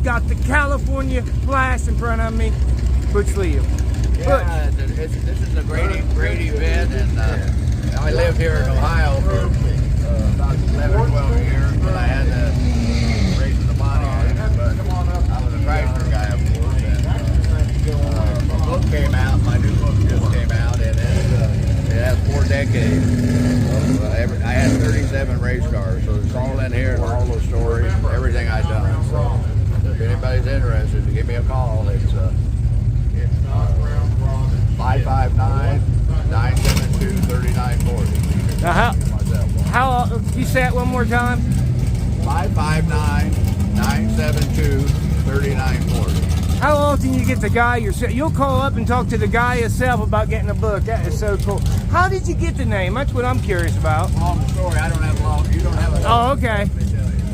I've got the California Flash in front of me. Butch Leal. Yeah, this is a great event, and I lived here in Ohio for about 11 or 12 years, but I had to race in the Pontiac, but I was a Chrysler guy, of course, and my book came out, my new book just came out, and it has 4 decades. I had 37 race cars, so it's all in here, all those stories, everything I've done. So if anybody's interested, give me a call. It's 559-972-3940. Now how you say it one more time? 559-972-3940. How often you get the guy yourself? You'll call up and talk to the guy yourself about getting a book. That is so cool. How did you get the name? That's what I'm curious about. Long story. I don't have long. You don't have a. Oh, okay.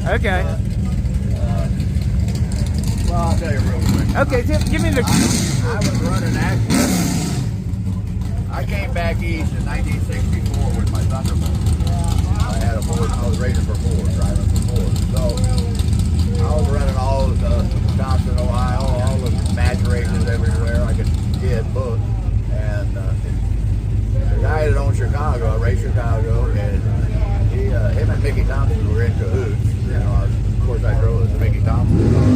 Okay. Well, I'll tell you real quick. Okay, give me the. I was running actually. I came back east in 1964 with my Thunderbird. I had a Ford. I was racing for Ford, driving for Ford. So I was running all of Thompson, Ohio, all the match races everywhere I could get booked. And the guy that owned Chicago, I raced Chicago, and him and Mickey Thompson were in cahoots. You know, of course I drove the Mickey Thompson car.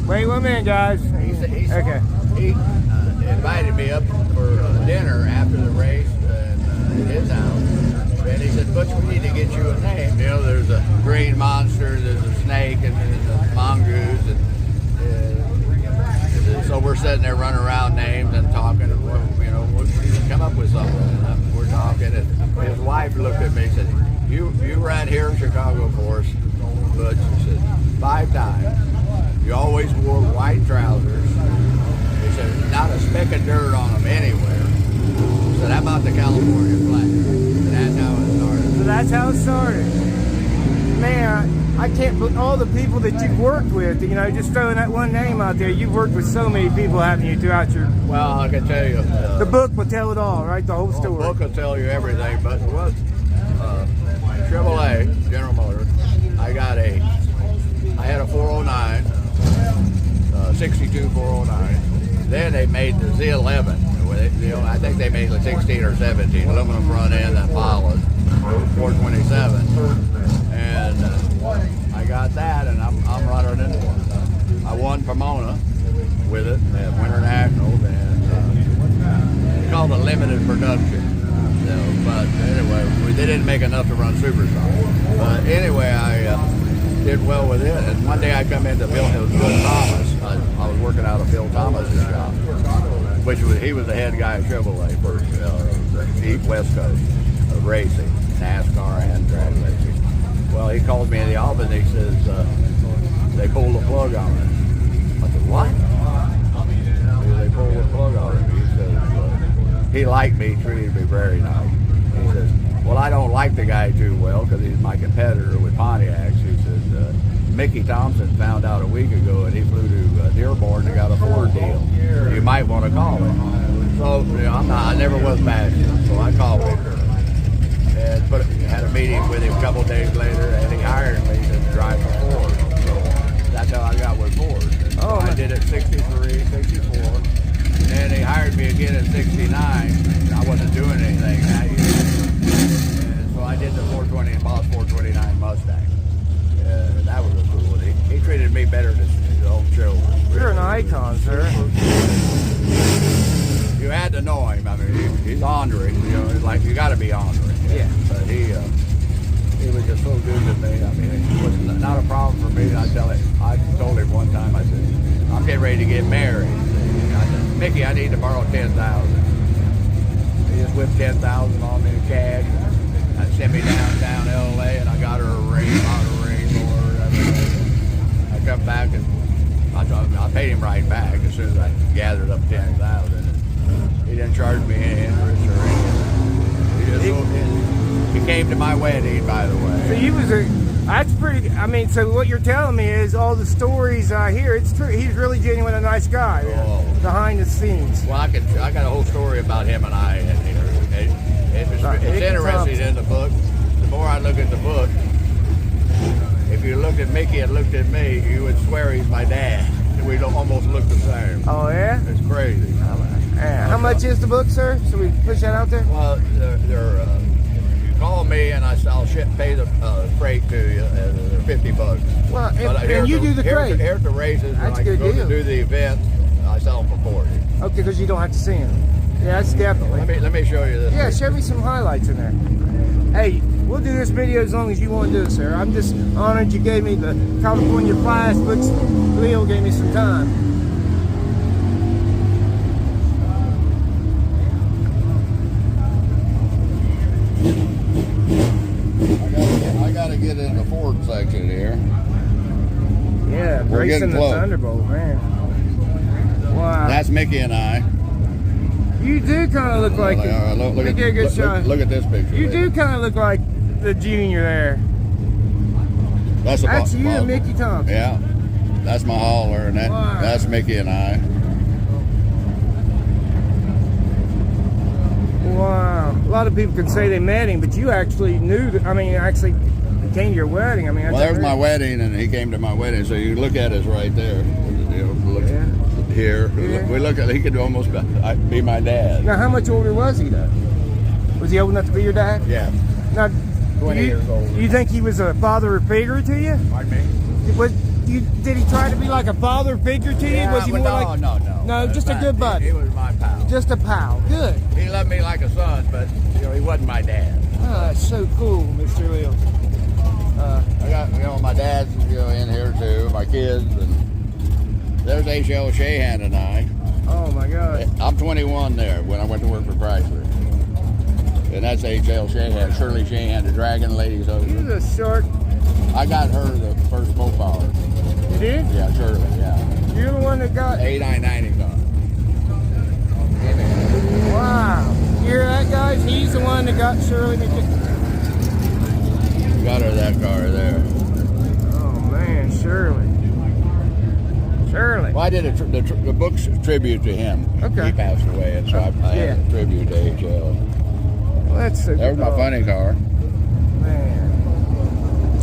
Wait 1 minute, guys. Okay. He invited me up for dinner after the race at his house. And he said, Butch, we need to get you a name. You know, there's a green monster, there's a snake, and there's a mongoose. And so we're sitting there running around names and talking. And, you know, we come up with something. And we're talking. And his wife looked at me and said, you ran here in Chicago for us, Butch. He said, 5 times. You always wore white trousers. He said, not a speck of dirt on them anywhere. He said, how about the California flag? And that's how it started. So that's how it started. Man, I can't believe all the people that you've worked with, you know, just throwing that one name out there. You've worked with so many people, haven't you, throughout your... Well, I can tell you... the book will tell it all, right? The whole story. The book will tell you everything, but what AAA, General Motors, I had a 409, 62 409. Then they made the Z11. I think they made the 16 or 17, aluminum front end and pilot, 427. And I got that, and I'm running into one. I won Pomona with it at Winter Nationals, and it's called a limited production. So, but anyway, they didn't make enough to run Superstar. But anyway, I did well with it, and one day I come into Phil Thomas. I was working out of Phil Thomas's shop, he was the head guy at AAA for the East West Coast of racing, NASCAR and drag racing. Well, he called me in the office and he says, they pulled the plug on it. I said, what? They pulled the plug on it. He says, he liked me, treated me very nice. He says, well, I don't like the guy too well because he's my competitor with Pontiacs. He says, Mickey Thompson found out a week ago and he flew to Dearborn and got a Ford deal. You might want to call him. So, you know, I never was passionate, so I called him. And had a meeting with him a couple days later, and he hired me to drive for Ford. So that's how I got with Ford. So I did it 63, 64. And he hired me again in 69. I wasn't doing anything that year. And so I did the 420 and Boss 429 Mustang. That was a cool one. He treated me better than his own children. You're an icon, sir. You had to know him. I mean, he's ornery. You know, it's like you got to be ornery. Yeah. But he was just so good to me. I mean, it was not a problem for me. I told him one time. I said, I'm getting ready to get married. I said, Mickey, I need to borrow $10,000. He just whipped $10,000 on me in cash. And sent me downtown LA, and I got her a ring, bought a ring for her. I come back and I paid him right back as soon as I gathered up $10,000. He didn't charge me any interest or anything. He came to my wedding, by the way. So you was that's pretty. I mean, so what you're telling me is all the stories I hear. It's true. He's really genuine, a nice guy. Oh. Behind the scenes. Well, I got a whole story about him and I, and it's interesting in the book. The more I look at the book, if you looked at Mickey and looked at me, you would swear he's my dad. We don't almost look the same. Oh yeah? It's crazy. How much is the book, sir? So we push that out there? Well, you call me and I'll pay the freight to you. They're $50. Well, and you do the freight. Here at the races, that's when a good I go deal. to do the event, I sell them for 40. Okay, because you don't have to see them. Yeah, that's definitely. Let me show you this. Yeah, show me some highlights in there. Hey, we'll do this video as long as you want to do it, sir. I'm just honored you gave me the California Flash. Butch Leal gave me some time. I gotta get in the Ford section here. Yeah, We're racing getting the close. Thunderbolt, man. Wow. That's Mickey and I. You do kind of look like Look get a good shot. Look at this picture. You do kind of look like the junior there. That's you and Mickey Thompson. Yeah, that's my hauler, and that's Mickey and I. Wow. A lot of people can say they met him, but you actually knew that. I mean, actually came to your wedding. I mean, that's well, there's my wedding, and he came to my wedding. So you look at us right there. You know, look here. Yeah. We look at. He could almost be my dad. Now, how much older was he though? Was he old enough to be your dad? Yeah. Now, 20 years old. You think he was a father figure to you? Pardon me? Did he try to be like a father figure to you? Yeah, was he more like no. No, just a good buddy. He was my pal. Just a pal. Good. He loved me like a son, but he wasn't my dad. Oh, that's so cool, Mr. Leal. I got my dad's in here too, my kids, and there's H.L. Shahan and I. Oh my God. I'm 21 there when I went to work for Chrysler. And that's H.L. Shahan, Shirley Shahan, the Dragon Lady's husband. He's a shark. I got her the first MOPAR. You did? Yeah, Shirley, yeah. You're the one that got... 8990 car. Wow. You hear that, guys? He's the one that got Shirley. Got her that car there. Oh, man, Shirley. Shirley. Well, I did the book's tribute to him. Okay. He passed away, and so I had a tribute to H.L. Well, that's so There's my funny car. Man.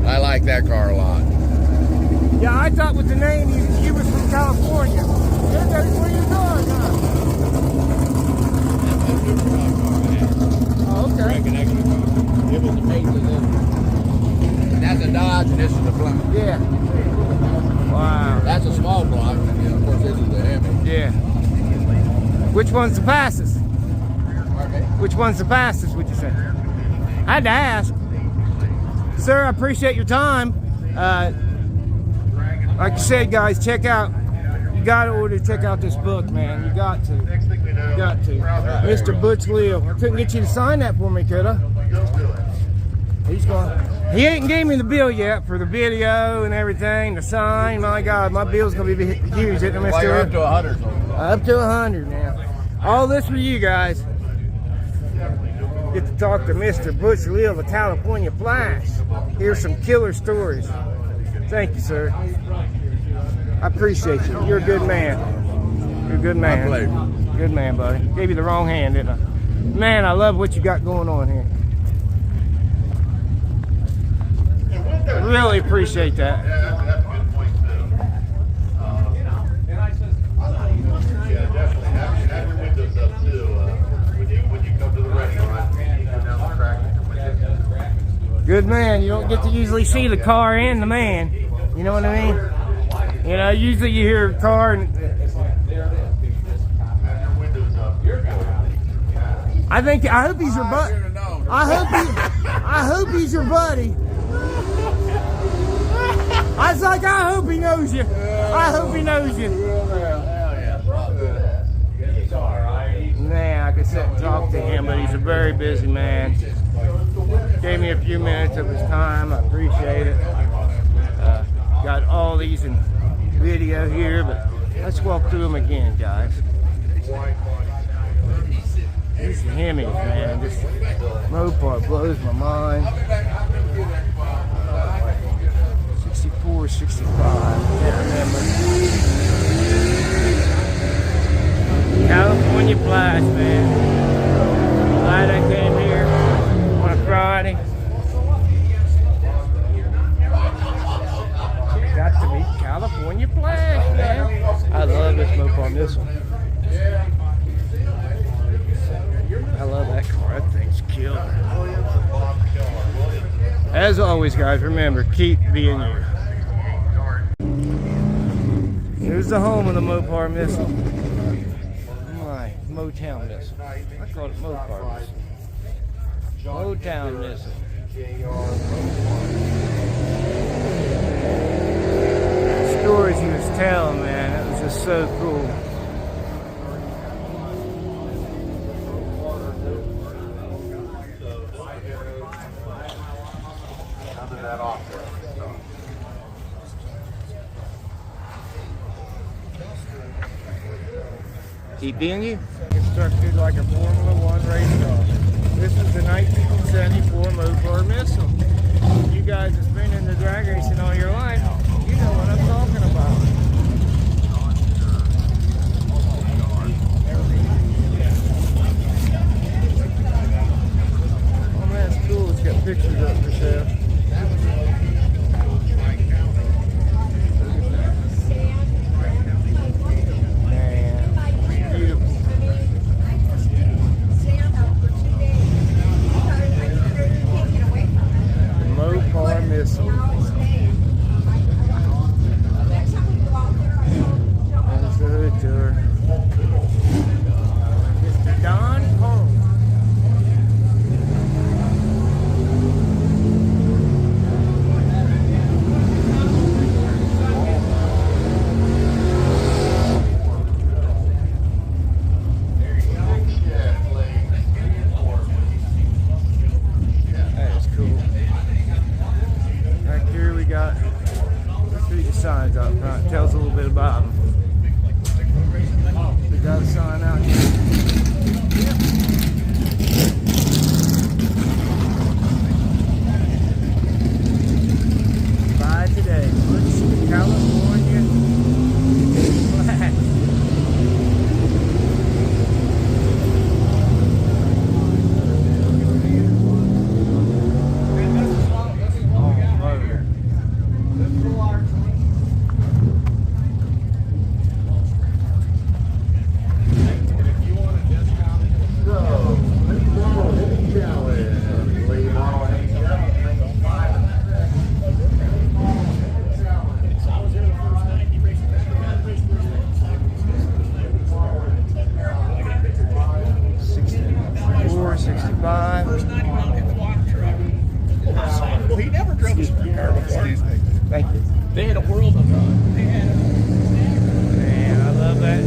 I like that car a lot. Yeah, I thought with the name you was from California. Where are you going, huh? Oh, okay. It was the base of this. That's a Dodge, and this is the block. Yeah. Wow. That's a small block, and of course this is the Hemi. Yeah. Which one's the fastest? Which one's the fastest, would you say? I had to ask. Sir, I appreciate your time. Like I said, guys, check out. You got to check out this book, man. You got to. You got to. Mr. Butch Leal. I couldn't get you to sign that for me, could I? He's going. He ain't gave me the bill yet for the video and everything, the sign. My God, my bill's gonna be huge, isn't it, Mr. Well, you're up to 100. Up to 100 now. All this for you guys. Get to talk to Mr. Butch Leal, the California Flash. Hear some killer stories. Thank you, sir. I appreciate you. You're a good man. You're a good man. My pleasure. Good man, buddy. Gave you the wrong hand, didn't I? Man, I love what you got going on here. Really appreciate that. Good man. You don't get to usually see the car and the man. You know what I mean? You know, usually you hear a car and I hope he's your buddy. I hope he's your buddy. I was like, I hope he knows you. I hope he knows you. Man, I could sit and talk to him, but he's a very busy man. Gave me a few minutes of his time. I appreciate it. Got all these in video here, but let's walk through them again, guys. These Hemis, man. This Mopar blows my mind. 64, 65. Can't remember. California Flash, man. Glad I came here. everybody. Got to be California flag, man. I love this MOPAR Missile. I love that car. That thing's killer. As always, guys, remember, keep being you. Here's the home of the MOPAR Missile. My Motown Missile. I call it MOPAR Missile. Motown Missile. The stories he was telling, man, it was just so cool. Keep being you. Constructed like a Formula One race car. This is the 1974 MOPAR Missile. You guys have been in the drag racing all your life. You know what I'm talking about. Oh man, it's cool. It's got pictures up for sale. MOPAR Missile. There's the hood tour. Mr. Don Home. That is cool. Back here we got, let's read the signs out front. It tells a little bit about them. We got a sign out here. Buy today. Butch California flag. Well, he never drove a car before. Thank you. They had a world of Man, I love that.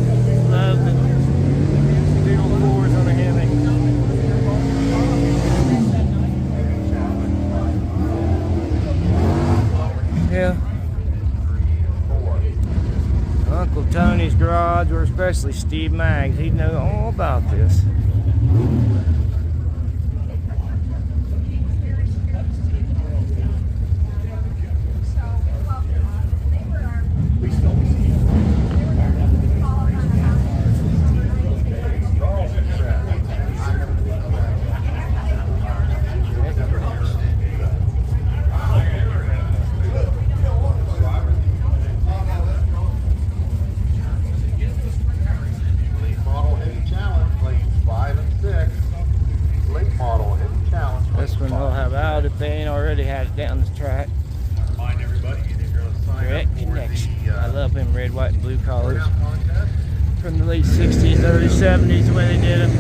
Love the big old floors on the Hemi. Yeah. Uncle Tony's garage, or especially Steve Maggs, he'd know all about this. This one will have out if they ain't already had it down the track. Direct connection. I love them red, white, and blue collars from the late 60s, early 70s, the way they did them.